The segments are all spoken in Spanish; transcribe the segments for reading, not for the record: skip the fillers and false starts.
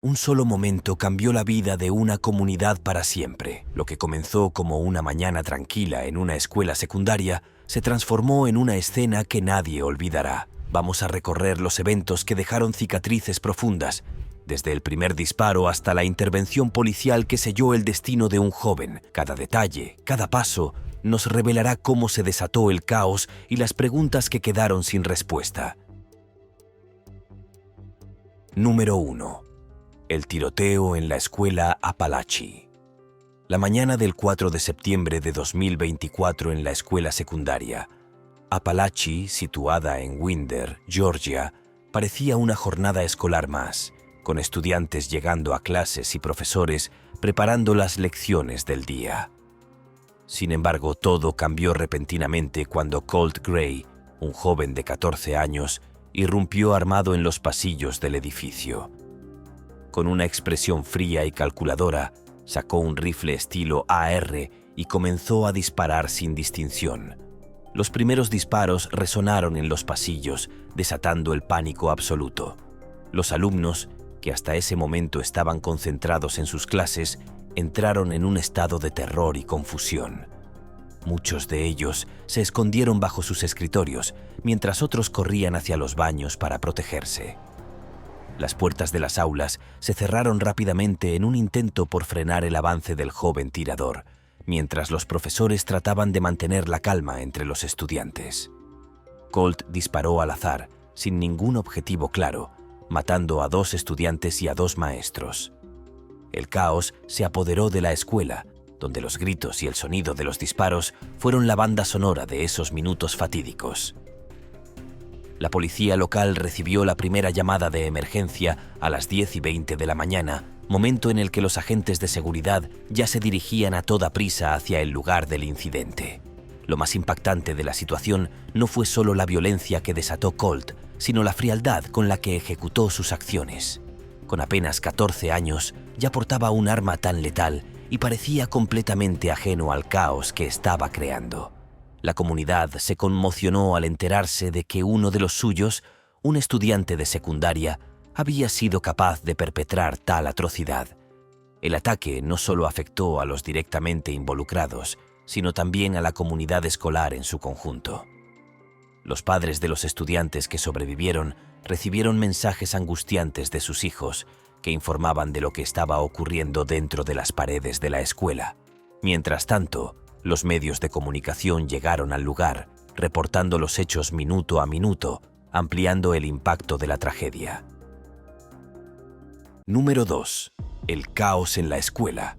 Un solo momento cambió la vida de una comunidad para siempre. Lo que comenzó como una mañana tranquila en una escuela secundaria se transformó en una escena que nadie olvidará. Vamos a recorrer los eventos que dejaron cicatrices profundas, desde el primer disparo hasta la intervención policial que selló el destino de un joven. Cada detalle, cada paso, nos revelará cómo se desató el caos y las preguntas que quedaron sin respuesta. Número 1. El tiroteo en la escuela Apalachee. La mañana del 4 de septiembre de 2024 en la escuela secundaria Apalachee, situada en Winder, Georgia, parecía una jornada escolar más, con estudiantes llegando a clases y profesores preparando las lecciones del día. Sin embargo, todo cambió repentinamente cuando Colt Gray, un joven de 14 años, irrumpió armado en los pasillos del edificio. Con una expresión fría y calculadora, sacó un rifle estilo AR y comenzó a disparar sin distinción. Los primeros disparos resonaron en los pasillos, desatando el pánico absoluto. Los alumnos, que hasta ese momento estaban concentrados en sus clases, entraron en un estado de terror y confusión. Muchos de ellos se escondieron bajo sus escritorios, mientras otros corrían hacia los baños para protegerse. Las puertas de las aulas se cerraron rápidamente en un intento por frenar el avance del joven tirador, mientras los profesores trataban de mantener la calma entre los estudiantes. Colt disparó al azar, sin ningún objetivo claro, matando a 2 estudiantes y a 2 maestros. El caos se apoderó de la escuela, donde los gritos y el sonido de los disparos fueron la banda sonora de esos minutos fatídicos. La policía local recibió la primera llamada de emergencia a las 10:20 de la mañana, momento en el que los agentes de seguridad ya se dirigían a toda prisa hacia el lugar del incidente. Lo más impactante de la situación no fue solo la violencia que desató Colt, sino la frialdad con la que ejecutó sus acciones. Con apenas 14 años, ya portaba un arma tan letal y parecía completamente ajeno al caos que estaba creando. La comunidad se conmocionó al enterarse de que uno de los suyos, un estudiante de secundaria, había sido capaz de perpetrar tal atrocidad. El ataque no solo afectó a los directamente involucrados, sino también a la comunidad escolar en su conjunto. Los padres de los estudiantes que sobrevivieron recibieron mensajes angustiantes de sus hijos que informaban de lo que estaba ocurriendo dentro de las paredes de la escuela. Mientras tanto, los medios de comunicación llegaron al lugar, reportando los hechos minuto a minuto, ampliando el impacto de la tragedia. Número 2. El caos en la escuela.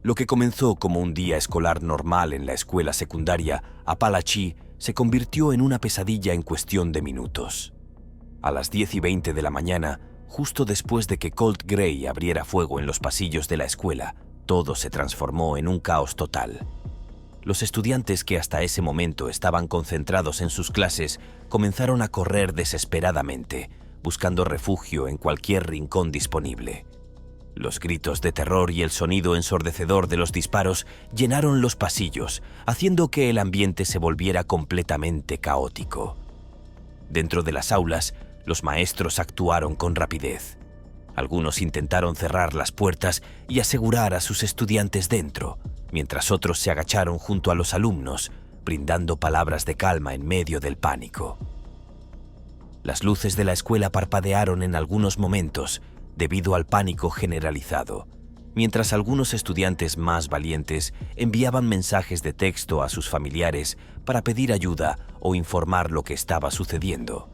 Lo que comenzó como un día escolar normal en la escuela secundaria Apalachee se convirtió en una pesadilla en cuestión de minutos. A las 10:20 de la mañana, justo después de que Colt Gray abriera fuego en los pasillos de la escuela, todo se transformó en un caos total. Los estudiantes que hasta ese momento estaban concentrados en sus clases comenzaron a correr desesperadamente, buscando refugio en cualquier rincón disponible. Los gritos de terror y el sonido ensordecedor de los disparos llenaron los pasillos, haciendo que el ambiente se volviera completamente caótico. Dentro de las aulas, los maestros actuaron con rapidez. Algunos intentaron cerrar las puertas y asegurar a sus estudiantes dentro, mientras otros se agacharon junto a los alumnos, brindando palabras de calma en medio del pánico. Las luces de la escuela parpadearon en algunos momentos debido al pánico generalizado, mientras algunos estudiantes más valientes enviaban mensajes de texto a sus familiares para pedir ayuda o informar lo que estaba sucediendo.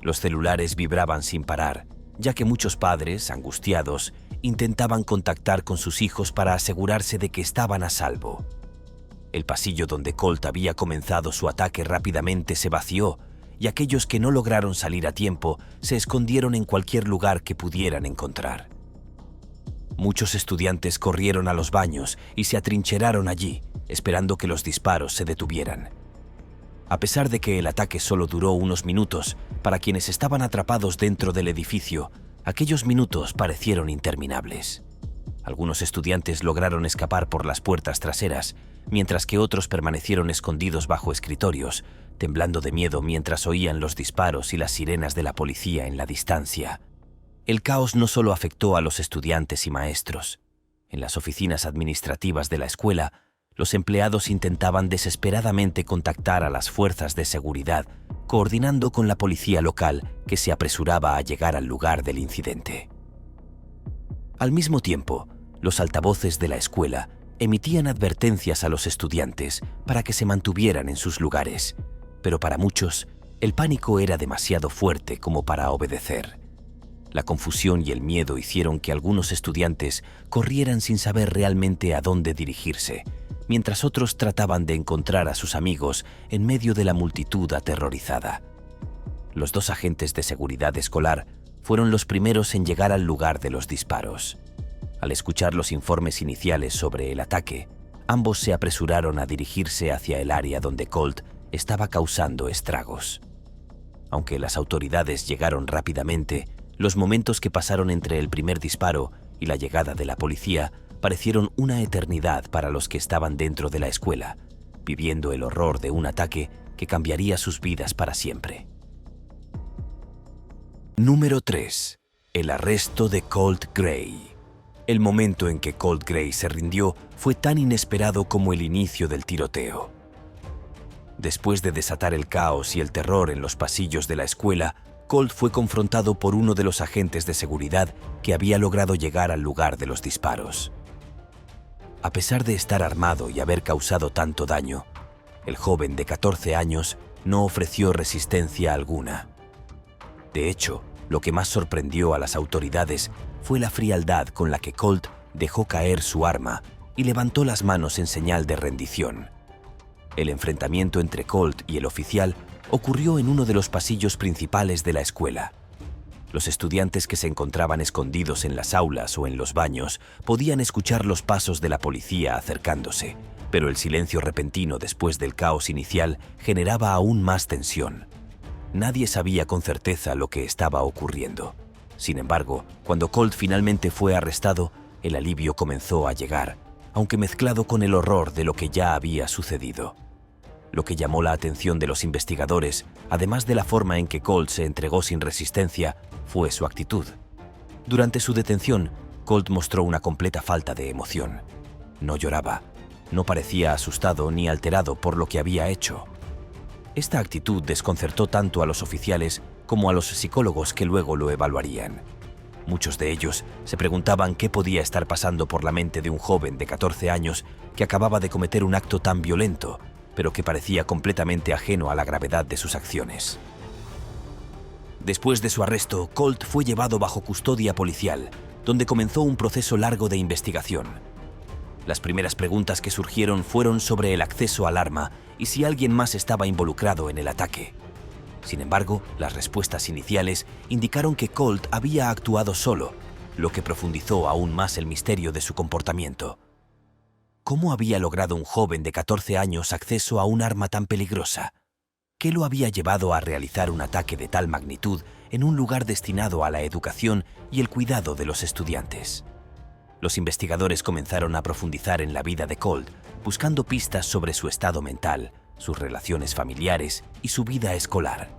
Los celulares vibraban sin parar, ya que muchos padres, angustiados, intentaban contactar con sus hijos para asegurarse de que estaban a salvo. El pasillo donde Colt había comenzado su ataque rápidamente se vació, y aquellos que no lograron salir a tiempo se escondieron en cualquier lugar que pudieran encontrar. Muchos estudiantes corrieron a los baños y se atrincheraron allí, esperando que los disparos se detuvieran. A pesar de que el ataque solo duró unos minutos, para quienes estaban atrapados dentro del edificio, aquellos minutos parecieron interminables. Algunos estudiantes lograron escapar por las puertas traseras, mientras que otros permanecieron escondidos bajo escritorios, temblando de miedo mientras oían los disparos y las sirenas de la policía en la distancia. El caos no solo afectó a los estudiantes y maestros. En las oficinas administrativas de la escuela, los empleados intentaban desesperadamente contactar a las fuerzas de seguridad, coordinando con la policía local que se apresuraba a llegar al lugar del incidente. Al mismo tiempo, los altavoces de la escuela emitían advertencias a los estudiantes para que se mantuvieran en sus lugares, pero para muchos, el pánico era demasiado fuerte como para obedecer. La confusión y el miedo hicieron que algunos estudiantes corrieran sin saber realmente a dónde dirigirse, mientras otros trataban de encontrar a sus amigos en medio de la multitud aterrorizada. Los 2 agentes de seguridad escolar fueron los primeros en llegar al lugar de los disparos. Al escuchar los informes iniciales sobre el ataque, ambos se apresuraron a dirigirse hacia el área donde Colt estaba causando estragos. Aunque las autoridades llegaron rápidamente, los momentos que pasaron entre el primer disparo y la llegada de la policía parecieron una eternidad para los que estaban dentro de la escuela, viviendo el horror de un ataque que cambiaría sus vidas para siempre. Número 3. El arresto de Colt Gray. El momento en que Colt Gray se rindió fue tan inesperado como el inicio del tiroteo. Después de desatar el caos y el terror en los pasillos de la escuela, Colt fue confrontado por uno de los agentes de seguridad que había logrado llegar al lugar de los disparos. A pesar de estar armado y haber causado tanto daño, el joven de 14 años no ofreció resistencia alguna. De hecho, lo que más sorprendió a las autoridades fue la frialdad con la que Colt dejó caer su arma y levantó las manos en señal de rendición. El enfrentamiento entre Colt y el oficial ocurrió en uno de los pasillos principales de la escuela. Los estudiantes que se encontraban escondidos en las aulas o en los baños podían escuchar los pasos de la policía acercándose, pero el silencio repentino después del caos inicial generaba aún más tensión. Nadie sabía con certeza lo que estaba ocurriendo. Sin embargo, cuando Colt finalmente fue arrestado, el alivio comenzó a llegar, aunque mezclado con el horror de lo que ya había sucedido. Lo que llamó la atención de los investigadores, además de la forma en que Colt se entregó sin resistencia, fue su actitud. Durante su detención, Colt mostró una completa falta de emoción. No lloraba, no parecía asustado ni alterado por lo que había hecho. Esta actitud desconcertó tanto a los oficiales como a los psicólogos que luego lo evaluarían. Muchos de ellos se preguntaban qué podía estar pasando por la mente de un joven de 14 años que acababa de cometer un acto tan violento, pero que parecía completamente ajeno a la gravedad de sus acciones. Después de su arresto, Colt fue llevado bajo custodia policial, donde comenzó un proceso largo de investigación. Las primeras preguntas que surgieron fueron sobre el acceso al arma y si alguien más estaba involucrado en el ataque. Sin embargo, las respuestas iniciales indicaron que Colt había actuado solo, lo que profundizó aún más el misterio de su comportamiento. ¿Cómo había logrado un joven de 14 años acceso a un arma tan peligrosa? ¿Qué lo había llevado a realizar un ataque de tal magnitud en un lugar destinado a la educación y el cuidado de los estudiantes? Los investigadores comenzaron a profundizar en la vida de Colt, buscando pistas sobre su estado mental, sus relaciones familiares y su vida escolar.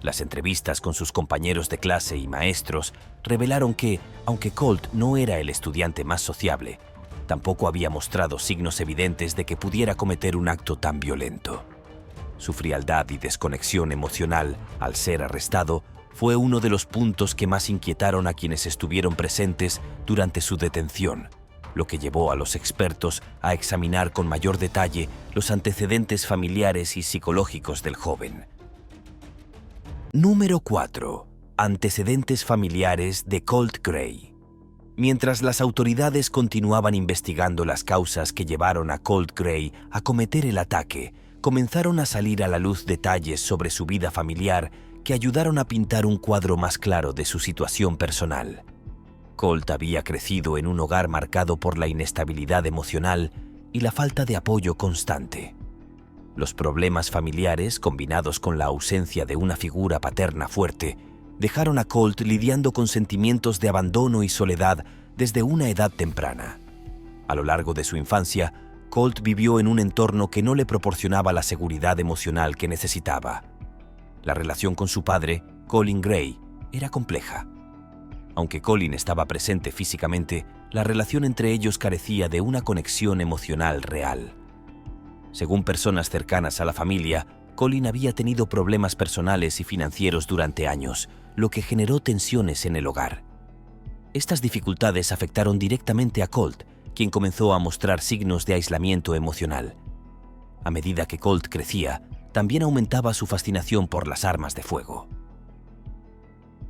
Las entrevistas con sus compañeros de clase y maestros revelaron que, aunque Colt no era el estudiante más sociable, tampoco había mostrado signos evidentes de que pudiera cometer un acto tan violento. Su frialdad y desconexión emocional al ser arrestado fue uno de los puntos que más inquietaron a quienes estuvieron presentes durante su detención, lo que llevó a los expertos a examinar con mayor detalle los antecedentes familiares y psicológicos del joven. Número 4. Antecedentes familiares de Colt Gray. Mientras las autoridades continuaban investigando las causas que llevaron a Colt Gray a cometer el ataque, comenzaron a salir a la luz detalles sobre su vida familiar que ayudaron a pintar un cuadro más claro de su situación personal. Colt había crecido en un hogar marcado por la inestabilidad emocional y la falta de apoyo constante. Los problemas familiares, combinados con la ausencia de una figura paterna fuerte, dejaron a Colt lidiando con sentimientos de abandono y soledad desde una edad temprana. A lo largo de su infancia, Colt vivió en un entorno que no le proporcionaba la seguridad emocional que necesitaba. La relación con su padre, Colin Gray, era compleja. Aunque Colin estaba presente físicamente, la relación entre ellos carecía de una conexión emocional real. Según personas cercanas a la familia, Colin había tenido problemas personales y financieros durante años, lo que generó tensiones en el hogar. Estas dificultades afectaron directamente a Colt, quien comenzó a mostrar signos de aislamiento emocional. A medida que Colt crecía, también aumentaba su fascinación por las armas de fuego.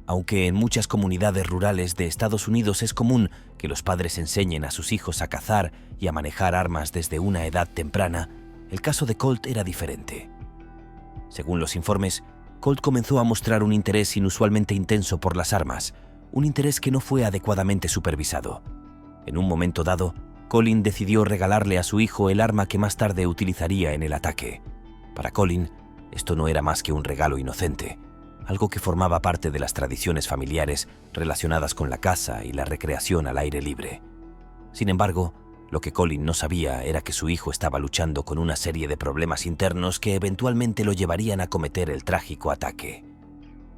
Aunque en muchas comunidades rurales de Estados Unidos es común que los padres enseñen a sus hijos a cazar y a manejar armas desde una edad temprana, el caso de Colt era diferente. Según los informes, Colt comenzó a mostrar un interés inusualmente intenso por las armas, un interés que no fue adecuadamente supervisado. En un momento dado, Colin decidió regalarle a su hijo el arma que más tarde utilizaría en el ataque. Para Colin, esto no era más que un regalo inocente, algo que formaba parte de las tradiciones familiares relacionadas con la caza y la recreación al aire libre. Sin embargo, lo que Colin no sabía era que su hijo estaba luchando con una serie de problemas internos que eventualmente lo llevarían a cometer el trágico ataque.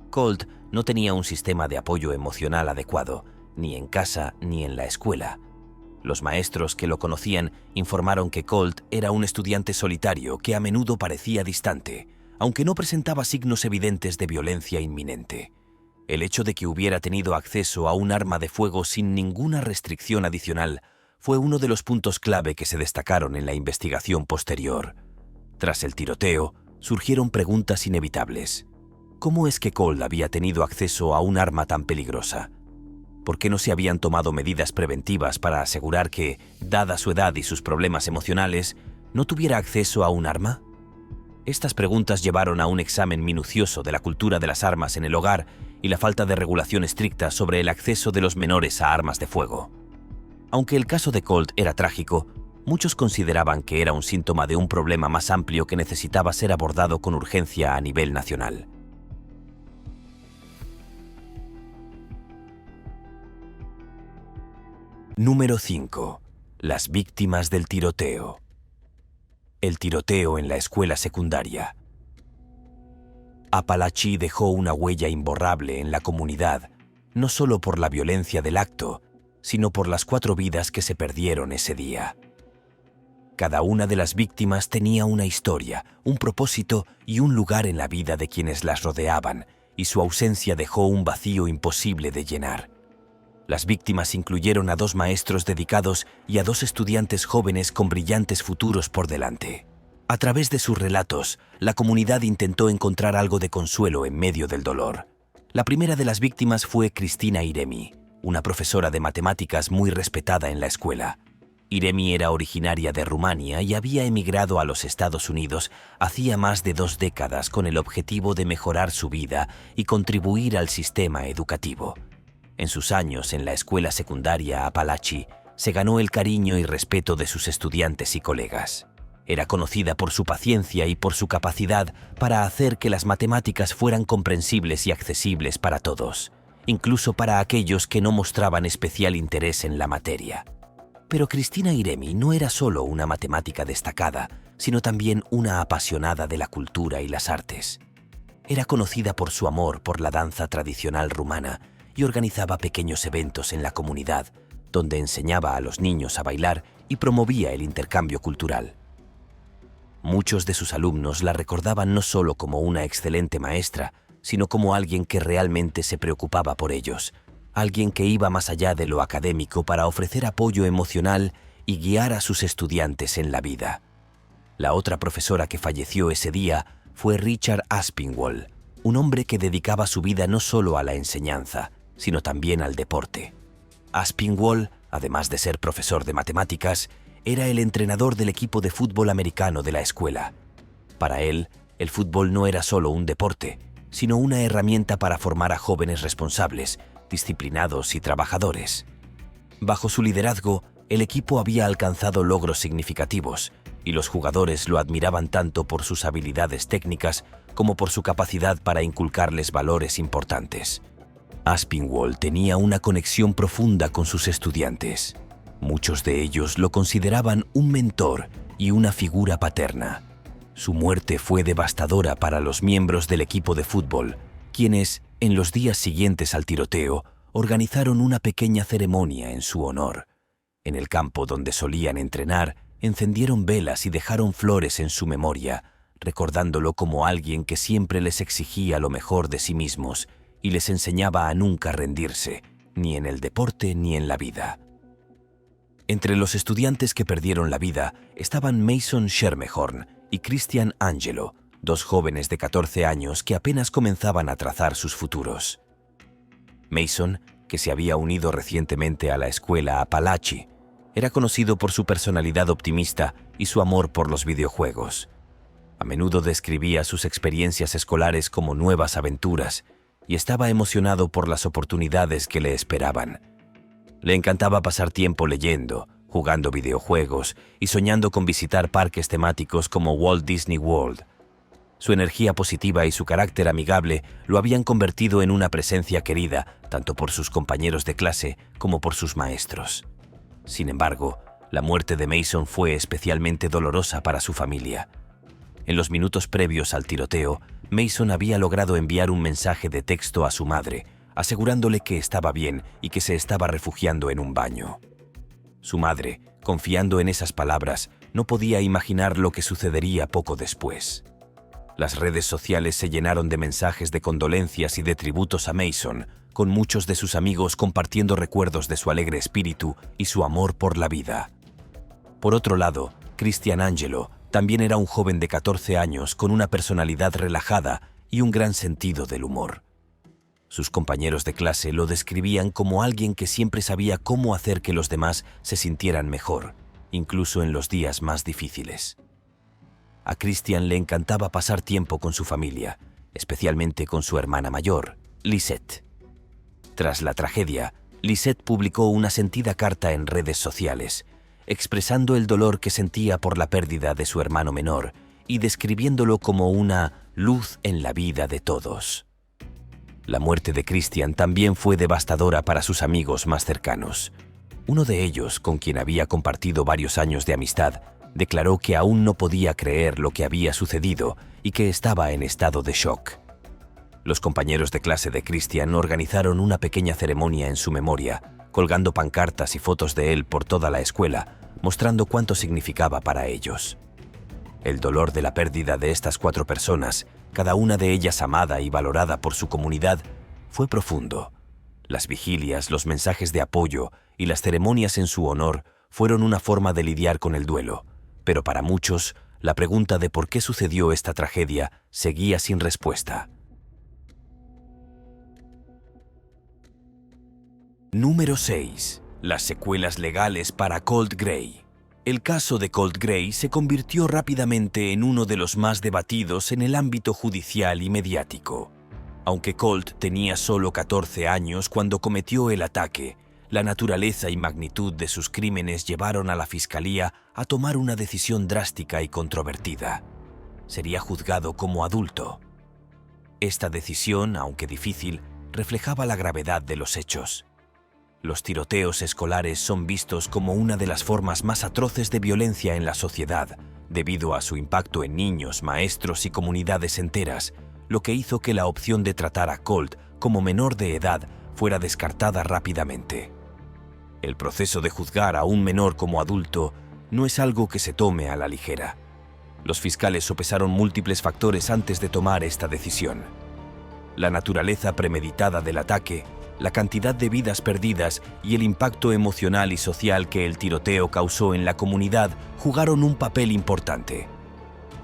Colt no tenía un sistema de apoyo emocional adecuado, ni en casa ni en la escuela. Los maestros que lo conocían informaron que Colt era un estudiante solitario que a menudo parecía distante, aunque no presentaba signos evidentes de violencia inminente. El hecho de que hubiera tenido acceso a un arma de fuego sin ninguna restricción adicional fue uno de los puntos clave que se destacaron en la investigación posterior. Tras el tiroteo, surgieron preguntas inevitables. ¿Cómo es que Colt había tenido acceso a un arma tan peligrosa? ¿Por qué no se habían tomado medidas preventivas para asegurar que, dada su edad y sus problemas emocionales, no tuviera acceso a un arma? Estas preguntas llevaron a un examen minucioso de la cultura de las armas en el hogar y la falta de regulación estricta sobre el acceso de los menores a armas de fuego. Aunque el caso de Colt era trágico, muchos consideraban que era un síntoma de un problema más amplio que necesitaba ser abordado con urgencia a nivel nacional. Número 5. Las víctimas del tiroteo. El tiroteo en la escuela secundaria. Apalachee dejó una huella imborrable en la comunidad, no solo por la violencia del acto, sino por las 4 vidas que se perdieron ese día. Cada una de las víctimas tenía una historia, un propósito y un lugar en la vida de quienes las rodeaban, y su ausencia dejó un vacío imposible de llenar. Las víctimas incluyeron a 2 maestros dedicados y a 2 estudiantes jóvenes con brillantes futuros por delante. A través de sus relatos, la comunidad intentó encontrar algo de consuelo en medio del dolor. La primera de las víctimas fue Cristina Iremi, una profesora de matemáticas muy respetada en la escuela. Iremi era originaria de Rumania y había emigrado a los Estados Unidos hacía más de 2 décadas con el objetivo de mejorar su vida y contribuir al sistema educativo. En sus años en la escuela secundaria Apalachee, se ganó el cariño y respeto de sus estudiantes y colegas. Era conocida por su paciencia y por su capacidad para hacer que las matemáticas fueran comprensibles y accesibles para todos, incluso para aquellos que no mostraban especial interés en la materia. Pero Cristina Iremi no era solo una matemática destacada, sino también una apasionada de la cultura y las artes. Era conocida por su amor por la danza tradicional rumana y organizaba pequeños eventos en la comunidad, donde enseñaba a los niños a bailar y promovía el intercambio cultural. Muchos de sus alumnos la recordaban no solo como una excelente maestra, sino como alguien que realmente se preocupaba por ellos, alguien que iba más allá de lo académico para ofrecer apoyo emocional y guiar a sus estudiantes en la vida. La otra profesora que falleció ese día fue Richard Aspinwall, un hombre que dedicaba su vida no solo a la enseñanza, sino también al deporte. Aspinwall, además de ser profesor de matemáticas, era el entrenador del equipo de fútbol americano de la escuela. Para él, el fútbol no era solo un deporte, sino una herramienta para formar a jóvenes responsables, disciplinados y trabajadores. Bajo su liderazgo, el equipo había alcanzado logros significativos, y los jugadores lo admiraban tanto por sus habilidades técnicas como por su capacidad para inculcarles valores importantes. Aspinwall tenía una conexión profunda con sus estudiantes. Muchos de ellos lo consideraban un mentor y una figura paterna. Su muerte fue devastadora para los miembros del equipo de fútbol, quienes, en los días siguientes al tiroteo, organizaron una pequeña ceremonia en su honor. En el campo donde solían entrenar, encendieron velas y dejaron flores en su memoria, recordándolo como alguien que siempre les exigía lo mejor de sí mismos y les enseñaba a nunca rendirse, ni en el deporte ni en la vida. Entre los estudiantes que perdieron la vida estaban Mason Schermerhorn y Christian Angelo, dos jóvenes de 14 años que apenas comenzaban a trazar sus futuros. Mason, que se había unido recientemente a la escuela Apalache, era conocido por su personalidad optimista y su amor por los videojuegos. A menudo describía sus experiencias escolares como nuevas aventuras y estaba emocionado por las oportunidades que le esperaban. Le encantaba pasar tiempo leyendo, jugando videojuegos y soñando con visitar parques temáticos como Walt Disney World. Su energía positiva y su carácter amigable lo habían convertido en una presencia querida tanto por sus compañeros de clase como por sus maestros. Sin embargo, la muerte de Mason fue especialmente dolorosa para su familia. En los minutos previos al tiroteo, Mason había logrado enviar un mensaje de texto a su madre, asegurándole que estaba bien y que se estaba refugiando en un baño. Su madre, confiando en esas palabras, no podía imaginar lo que sucedería poco después. Las redes sociales se llenaron de mensajes de condolencias y de tributos a Mason, con muchos de sus amigos compartiendo recuerdos de su alegre espíritu y su amor por la vida. Por otro lado, Christian Angelo también era un joven de 14 años con una personalidad relajada y un gran sentido del humor. Sus compañeros de clase lo describían como alguien que siempre sabía cómo hacer que los demás se sintieran mejor, incluso en los días más difíciles. A Christian le encantaba pasar tiempo con su familia, especialmente con su hermana mayor, Lisette. Tras la tragedia, Lisette publicó una sentida carta en redes sociales, expresando el dolor que sentía por la pérdida de su hermano menor y describiéndolo como una luz en la vida de todos. La muerte de Christian también fue devastadora para sus amigos más cercanos. Uno de ellos, con quien había compartido varios años de amistad, declaró que aún no podía creer lo que había sucedido y que estaba en estado de shock. Los compañeros de clase de Christian organizaron una pequeña ceremonia en su memoria, colgando pancartas y fotos de él por toda la escuela, mostrando cuánto significaba para ellos. El dolor de la pérdida de estas 4 personas, cada una de ellas amada y valorada por su comunidad, fue profundo. Las vigilias, los mensajes de apoyo y las ceremonias en su honor fueron una forma de lidiar con el duelo, pero para muchos, la pregunta de por qué sucedió esta tragedia seguía sin respuesta. Número 6. Las secuelas legales para Colt Gray. El caso de Colt Gray se convirtió rápidamente en uno de los más debatidos en el ámbito judicial y mediático. Aunque Colt tenía solo 14 años cuando cometió el ataque, la naturaleza y magnitud de sus crímenes llevaron a la fiscalía a tomar una decisión drástica y controvertida. Sería juzgado como adulto. Esta decisión, aunque difícil, reflejaba la gravedad de los hechos. Los tiroteos escolares son vistos como una de las formas más atroces de violencia en la sociedad, debido a su impacto en niños, maestros y comunidades enteras, lo que hizo que la opción de tratar a Colt como menor de edad fuera descartada rápidamente. El proceso de juzgar a un menor como adulto no es algo que se tome a la ligera. Los fiscales sopesaron múltiples factores antes de tomar esta decisión. La naturaleza premeditada del ataque, la cantidad de vidas perdidas y el impacto emocional y social que el tiroteo causó en la comunidad jugaron un papel importante.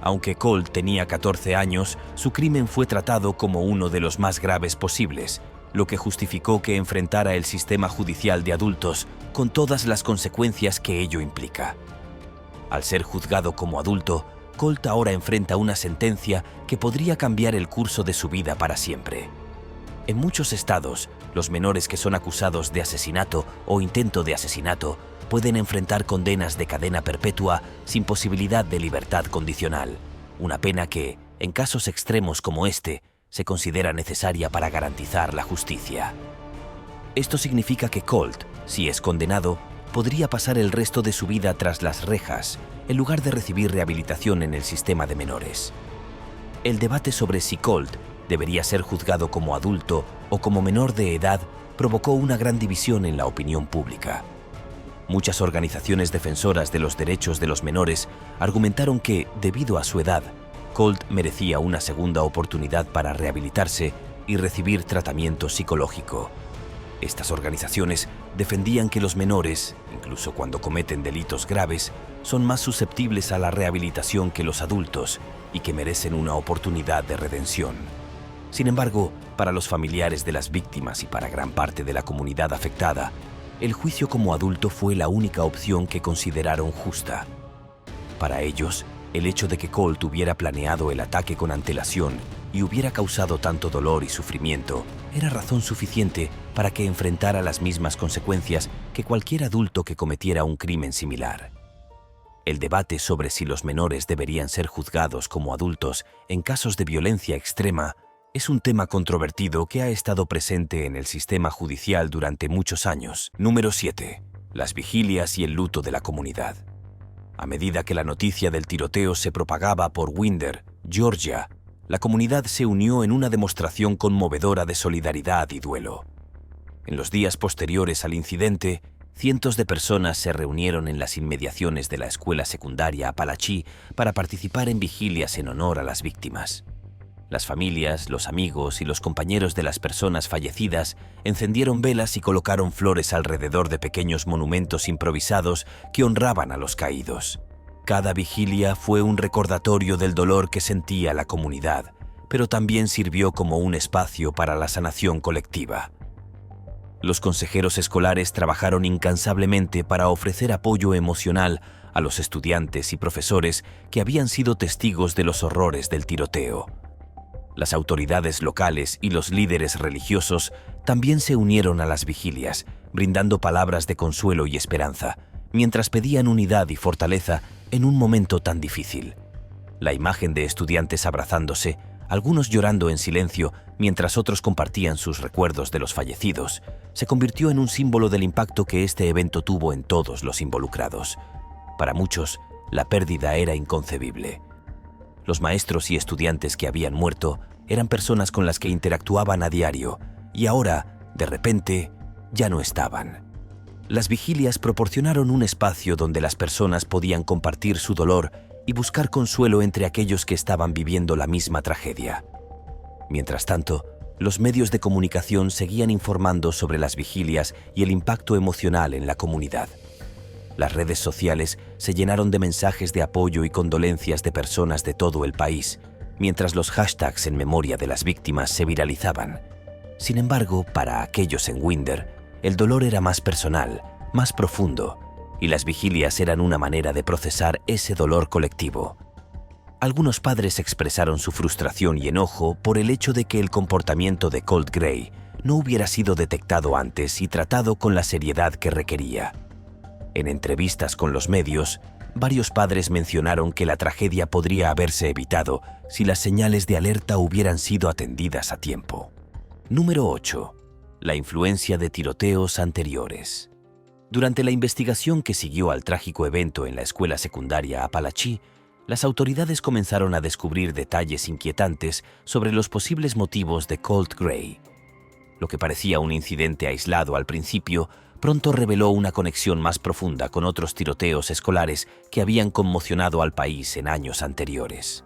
Aunque Colt tenía 14 años, su crimen fue tratado como uno de los más graves posibles, lo que justificó que enfrentara el sistema judicial de adultos con todas las consecuencias que ello implica. Al ser juzgado como adulto, Colt ahora enfrenta una sentencia que podría cambiar el curso de su vida para siempre. En muchos estados, los menores que son acusados de asesinato o intento de asesinato pueden enfrentar condenas de cadena perpetua sin posibilidad de libertad condicional, una pena que, en casos extremos como este, se considera necesaria para garantizar la justicia. Esto significa que Colt, si es condenado, podría pasar el resto de su vida tras las rejas, en lugar de recibir rehabilitación en el sistema de menores. El debate sobre si Colt debería ser juzgado como adulto o como menor de edad provocó una gran división en la opinión pública. Muchas organizaciones defensoras de los derechos de los menores argumentaron que, debido a su edad, Colt merecía una segunda oportunidad para rehabilitarse y recibir tratamiento psicológico. Estas organizaciones defendían que los menores, incluso cuando cometen delitos graves, son más susceptibles a la rehabilitación que los adultos y que merecen una oportunidad de redención. Sin embargo, para los familiares de las víctimas y para gran parte de la comunidad afectada, el juicio como adulto fue la única opción que consideraron justa. Para ellos, el hecho de que Colt hubiera planeado el ataque con antelación y hubiera causado tanto dolor y sufrimiento era razón suficiente para que enfrentara las mismas consecuencias que cualquier adulto que cometiera un crimen similar. El debate sobre si los menores deberían ser juzgados como adultos en casos de violencia extrema es un tema controvertido que ha estado presente en el sistema judicial durante muchos años. Número 7. Las vigilias y el luto de la comunidad. A medida que la noticia del tiroteo se propagaba por Winder, Georgia, la comunidad se unió en una demostración conmovedora de solidaridad y duelo. En los días posteriores al incidente, cientos de personas se reunieron en las inmediaciones de la escuela secundaria Apalachee para participar en vigilias en honor a las víctimas. Las familias, los amigos y los compañeros de las personas fallecidas encendieron velas y colocaron flores alrededor de pequeños monumentos improvisados que honraban a los caídos. Cada vigilia fue un recordatorio del dolor que sentía la comunidad, pero también sirvió como un espacio para la sanación colectiva. Los consejeros escolares trabajaron incansablemente para ofrecer apoyo emocional a los estudiantes y profesores que habían sido testigos de los horrores del tiroteo. Las autoridades locales y los líderes religiosos también se unieron a las vigilias, brindando palabras de consuelo y esperanza, mientras pedían unidad y fortaleza en un momento tan difícil. La imagen de estudiantes abrazándose, algunos llorando en silencio mientras otros compartían sus recuerdos de los fallecidos, se convirtió en un símbolo del impacto que este evento tuvo en todos los involucrados. Para muchos, la pérdida era inconcebible. Los maestros y estudiantes que habían muerto eran personas con las que interactuaban a diario y ahora, de repente, ya no estaban. Las vigilias proporcionaron un espacio donde las personas podían compartir su dolor y buscar consuelo entre aquellos que estaban viviendo la misma tragedia. Mientras tanto, los medios de comunicación seguían informando sobre las vigilias y el impacto emocional en la comunidad. Las redes sociales se llenaron de mensajes de apoyo y condolencias de personas de todo el país, mientras los hashtags en memoria de las víctimas se viralizaban. Sin embargo, para aquellos en Winder, el dolor era más personal, más profundo, y las vigilias eran una manera de procesar ese dolor colectivo. Algunos padres expresaron su frustración y enojo por el hecho de que el comportamiento de Colt Gray no hubiera sido detectado antes y tratado con la seriedad que requería. En entrevistas con los medios, varios padres mencionaron que la tragedia podría haberse evitado si las señales de alerta hubieran sido atendidas a tiempo. Número 8. La influencia de tiroteos anteriores. Durante la investigación que siguió al trágico evento en la escuela secundaria Apalachee, las autoridades comenzaron a descubrir detalles inquietantes sobre los posibles motivos de Colt Gray. Lo que parecía un incidente aislado al principio, pronto reveló una conexión más profunda con otros tiroteos escolares que habían conmocionado al país en años anteriores.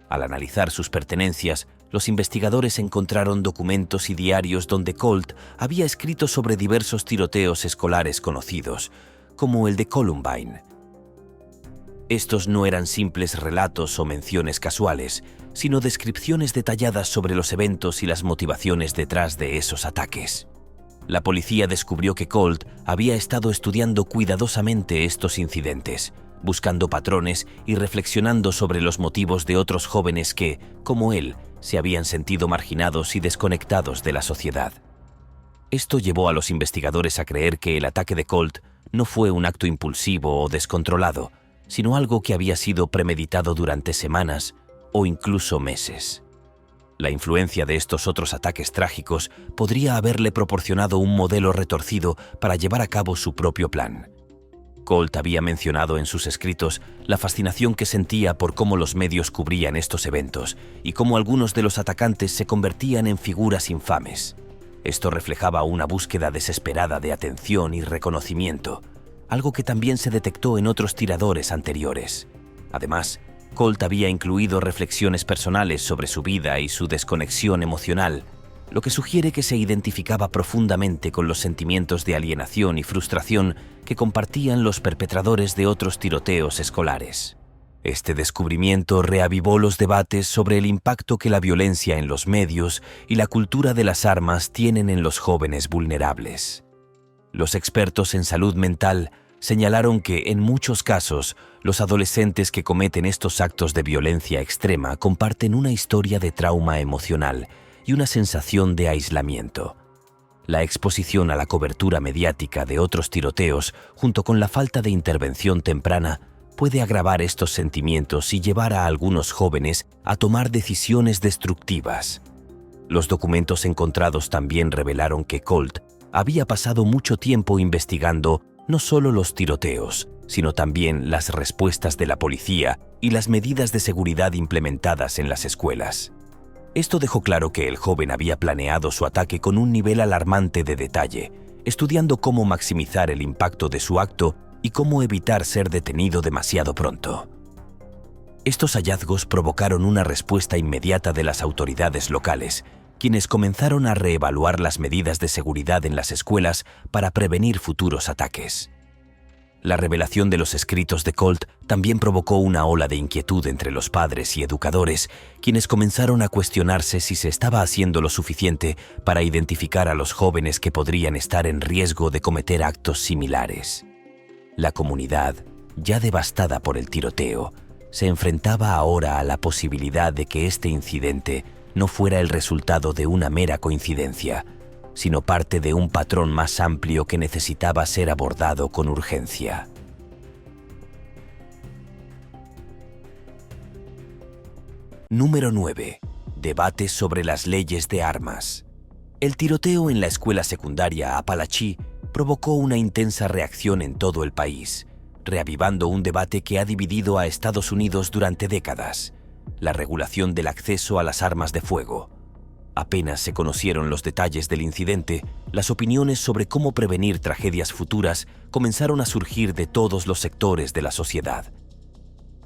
Al analizar sus pertenencias, los investigadores encontraron documentos y diarios donde Colt había escrito sobre diversos tiroteos escolares conocidos, como el de Columbine. Estos no eran simples relatos o menciones casuales, sino descripciones detalladas sobre los eventos y las motivaciones detrás de esos ataques. La policía descubrió que Colt había estado estudiando cuidadosamente estos incidentes, buscando patrones y reflexionando sobre los motivos de otros jóvenes que, como él, se habían sentido marginados y desconectados de la sociedad. Esto llevó a los investigadores a creer que el ataque de Colt no fue un acto impulsivo o descontrolado, sino algo que había sido premeditado durante semanas o incluso meses. La influencia de estos otros ataques trágicos podría haberle proporcionado un modelo retorcido para llevar a cabo su propio plan. Colt había mencionado en sus escritos la fascinación que sentía por cómo los medios cubrían estos eventos y cómo algunos de los atacantes se convertían en figuras infames. Esto reflejaba una búsqueda desesperada de atención y reconocimiento, algo que también se detectó en otros tiradores anteriores. Además, Colt había incluido reflexiones personales sobre su vida y su desconexión emocional, lo que sugiere que se identificaba profundamente con los sentimientos de alienación y frustración que compartían los perpetradores de otros tiroteos escolares. Este descubrimiento reavivó los debates sobre el impacto que la violencia en los medios y la cultura de las armas tienen en los jóvenes vulnerables. Los expertos en salud mental señalaron que, en muchos casos, los adolescentes que cometen estos actos de violencia extrema comparten una historia de trauma emocional y una sensación de aislamiento. La exposición a la cobertura mediática de otros tiroteos, junto con la falta de intervención temprana, puede agravar estos sentimientos y llevar a algunos jóvenes a tomar decisiones destructivas. Los documentos encontrados también revelaron que Colt había pasado mucho tiempo investigando no solo los tiroteos, sino también las respuestas de la policía y las medidas de seguridad implementadas en las escuelas. Esto dejó claro que el joven había planeado su ataque con un nivel alarmante de detalle, estudiando cómo maximizar el impacto de su acto y cómo evitar ser detenido demasiado pronto. Estos hallazgos provocaron una respuesta inmediata de las autoridades locales, quienes comenzaron a reevaluar las medidas de seguridad en las escuelas para prevenir futuros ataques. La revelación de los escritos de Colt también provocó una ola de inquietud entre los padres y educadores, quienes comenzaron a cuestionarse si se estaba haciendo lo suficiente para identificar a los jóvenes que podrían estar en riesgo de cometer actos similares. La comunidad, ya devastada por el tiroteo, se enfrentaba ahora a la posibilidad de que este incidente no fuera el resultado de una mera coincidencia, sino parte de un patrón más amplio que necesitaba ser abordado con urgencia. Número 9. Debates sobre las leyes de armas. El tiroteo en la escuela secundaria Apalachee provocó una intensa reacción en todo el país, reavivando un debate que ha dividido a Estados Unidos durante décadas: la regulación del acceso a las armas de fuego. Apenas se conocieron los detalles del incidente, las opiniones sobre cómo prevenir tragedias futuras comenzaron a surgir de todos los sectores de la sociedad.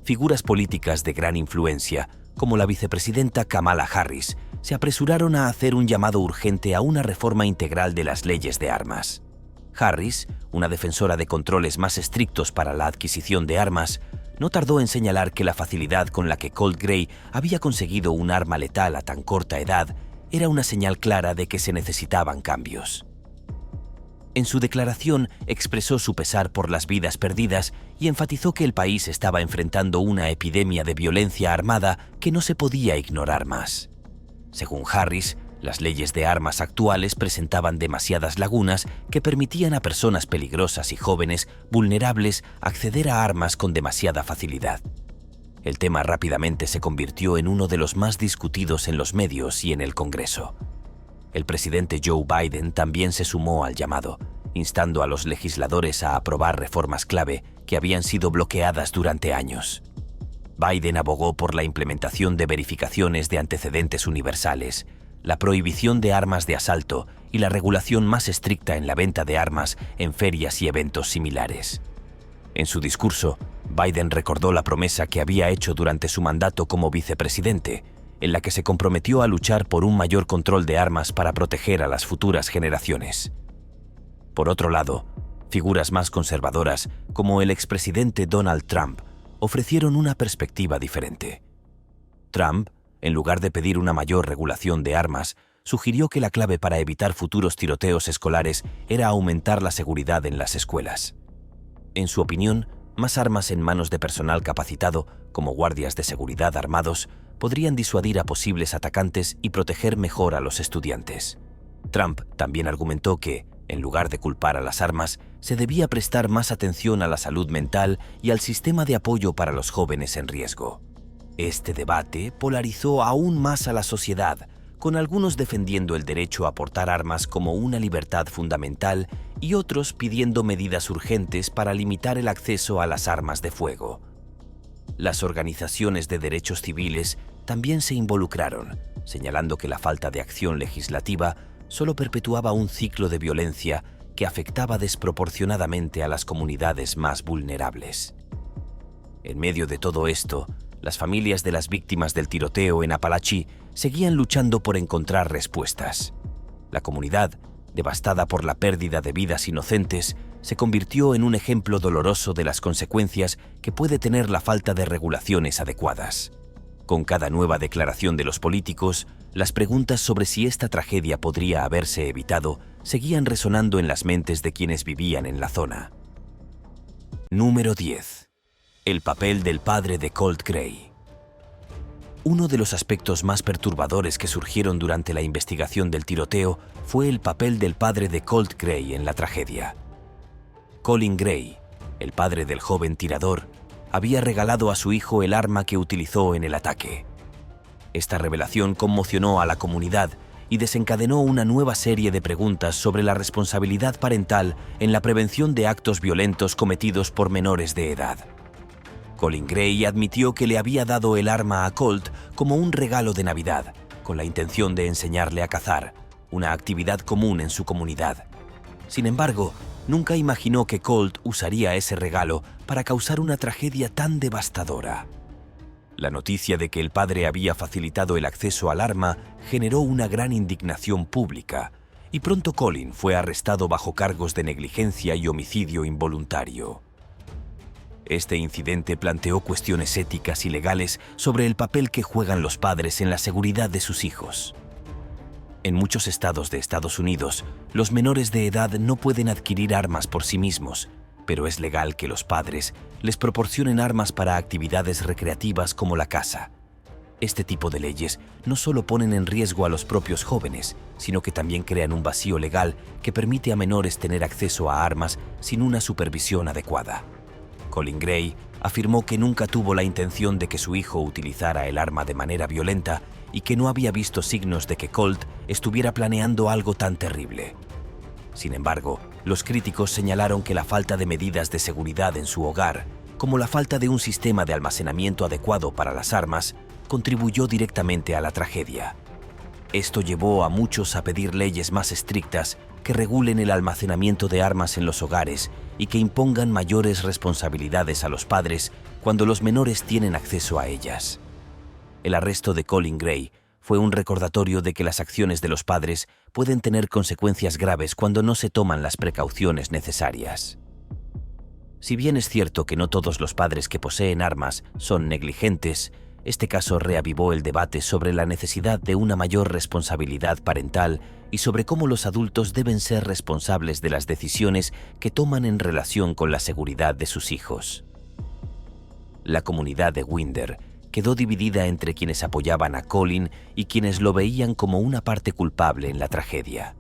Figuras políticas de gran influencia, como la vicepresidenta Kamala Harris, se apresuraron a hacer un llamado urgente a una reforma integral de las leyes de armas. Harris, una defensora de controles más estrictos para la adquisición de armas, no tardó en señalar que la facilidad con la que Colt Gray había conseguido un arma letal a tan corta edad era una señal clara de que se necesitaban cambios. En su declaración expresó su pesar por las vidas perdidas y enfatizó que el país estaba enfrentando una epidemia de violencia armada que no se podía ignorar más. Según Harris, las leyes de armas actuales presentaban demasiadas lagunas que permitían a personas peligrosas y jóvenes vulnerables acceder a armas con demasiada facilidad. El tema rápidamente se convirtió en uno de los más discutidos en los medios y en el Congreso. El presidente Joe Biden también se sumó al llamado, instando a los legisladores a aprobar reformas clave que habían sido bloqueadas durante años. Biden abogó por la implementación de verificaciones de antecedentes universales, la prohibición de armas de asalto y la regulación más estricta en la venta de armas en ferias y eventos similares. En su discurso, Biden recordó la promesa que había hecho durante su mandato como vicepresidente, en la que se comprometió a luchar por un mayor control de armas para proteger a las futuras generaciones. Por otro lado, figuras más conservadoras, como el expresidente Donald Trump, ofrecieron una perspectiva diferente. Trump, en lugar de pedir una mayor regulación de armas, sugirió que la clave para evitar futuros tiroteos escolares era aumentar la seguridad en las escuelas. En su opinión, más armas en manos de personal capacitado, como guardias de seguridad armados, podrían disuadir a posibles atacantes y proteger mejor a los estudiantes. Trump también argumentó que, en lugar de culpar a las armas, se debía prestar más atención a la salud mental y al sistema de apoyo para los jóvenes en riesgo. Este debate polarizó aún más a la sociedad, con algunos defendiendo el derecho a portar armas como una libertad fundamental y otros pidiendo medidas urgentes para limitar el acceso a las armas de fuego. Las organizaciones de derechos civiles también se involucraron, señalando que la falta de acción legislativa solo perpetuaba un ciclo de violencia que afectaba desproporcionadamente a las comunidades más vulnerables. En medio de todo esto, las familias de las víctimas del tiroteo en Apalachee seguían luchando por encontrar respuestas. La comunidad, devastada por la pérdida de vidas inocentes, se convirtió en un ejemplo doloroso de las consecuencias que puede tener la falta de regulaciones adecuadas. Con cada nueva declaración de los políticos, las preguntas sobre si esta tragedia podría haberse evitado seguían resonando en las mentes de quienes vivían en la zona. Número 10. El papel del padre de Colt Gray. Uno de los aspectos más perturbadores que surgieron durante la investigación del tiroteo fue el papel del padre de Colt Gray en la tragedia. Colin Gray, el padre del joven tirador, había regalado a su hijo el arma que utilizó en el ataque. Esta revelación conmocionó a la comunidad y desencadenó una nueva serie de preguntas sobre la responsabilidad parental en la prevención de actos violentos cometidos por menores de edad. Colin Gray admitió que le había dado el arma a Colt como un regalo de Navidad, con la intención de enseñarle a cazar, una actividad común en su comunidad. Sin embargo, nunca imaginó que Colt usaría ese regalo para causar una tragedia tan devastadora. La noticia de que el padre había facilitado el acceso al arma generó una gran indignación pública, y pronto Colin fue arrestado bajo cargos de negligencia y homicidio involuntario. Este incidente planteó cuestiones éticas y legales sobre el papel que juegan los padres en la seguridad de sus hijos. En muchos estados de Estados Unidos, los menores de edad no pueden adquirir armas por sí mismos, pero es legal que los padres les proporcionen armas para actividades recreativas como la caza. Este tipo de leyes no solo ponen en riesgo a los propios jóvenes, sino que también crean un vacío legal que permite a menores tener acceso a armas sin una supervisión adecuada. Colin Gray afirmó que nunca tuvo la intención de que su hijo utilizara el arma de manera violenta y que no había visto signos de que Colt estuviera planeando algo tan terrible. Sin embargo, los críticos señalaron que la falta de medidas de seguridad en su hogar, como la falta de un sistema de almacenamiento adecuado para las armas, contribuyó directamente a la tragedia. Esto llevó a muchos a pedir leyes más estrictas que regulen el almacenamiento de armas en los hogares y que impongan mayores responsabilidades a los padres cuando los menores tienen acceso a ellas. El arresto de Colin Gray fue un recordatorio de que las acciones de los padres pueden tener consecuencias graves cuando no se toman las precauciones necesarias. Si bien es cierto que no todos los padres que poseen armas son negligentes, este caso reavivó el debate sobre la necesidad de una mayor responsabilidad parental y sobre cómo los adultos deben ser responsables de las decisiones que toman en relación con la seguridad de sus hijos. La comunidad de Winder quedó dividida entre quienes apoyaban a Colin y quienes lo veían como una parte culpable en la tragedia.